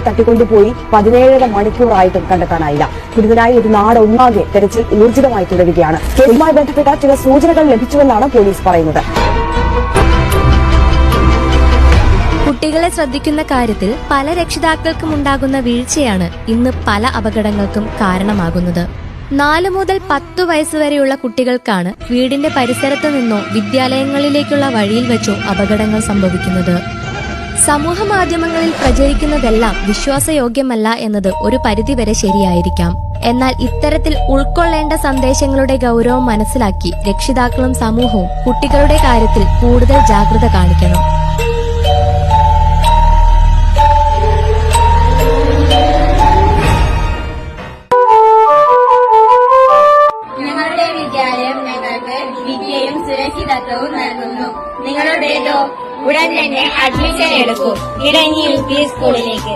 തട്ടിക്കൊണ്ടുപോയി 17 മണിക്കൂറായിട്ടും കണ്ടെത്താനായില്ല. ഇതിനായി ഒരു നാടൊന്നാകെ തെരച്ചിൽ ഊർജിതമായി തുടരുകയാണ്. കേസുമായി ബന്ധപ്പെട്ട ചില സൂചനകൾ ലഭിച്ചുവെന്നാണ് പോലീസ് പറയുന്നത്. കുട്ടികളെ ശ്രദ്ധിക്കുന്ന കാര്യത്തിൽ പല രക്ഷിതാക്കൾക്കും ഉണ്ടാകുന്ന വീഴ്ചയാണ് ഇന്ന് പല അപകടങ്ങൾക്കും കാരണമാകുന്നത്. 4 മുതൽ 10 വയസ്സുവരെയുള്ള കുട്ടികൾക്കാണ് വീടിന്റെ പരിസരത്ത് നിന്നോ വിദ്യാലയങ്ങളിലേക്കുള്ള വഴിയിൽ വെച്ചോ അപകടങ്ങൾ സംഭവിക്കുന്നത്. സമൂഹ മാധ്യമങ്ങളിൽ പ്രചരിക്കുന്നതെല്ലാം വിശ്വാസയോഗ്യമല്ല എന്നത് ഒരു പരിധിവരെ ശരിയായിരിക്കാം. എന്നാൽ ഇത്തരത്തിൽ ഉൾക്കൊള്ളേണ്ട സന്ദേശങ്ങളുടെ ഗൗരവം മനസ്സിലാക്കി രക്ഷിതാക്കളും സമൂഹവും കുട്ടികളുടെ കാര്യത്തിൽ കൂടുതൽ ജാഗ്രത കാണിക്കണം. ഞങ്ങളുടെ വിദ്യാലയം ഞങ്ങൾക്ക് വിദ്യയും സുരക്ഷിതത്വവും നൽകുന്നു. നിങ്ങളുടേതോ? ഉടൻ തന്നെ അഡ്മിഷൻ എടുക്കൂ ഇടഞ്ഞി UP സ്കൂളിലേക്ക്.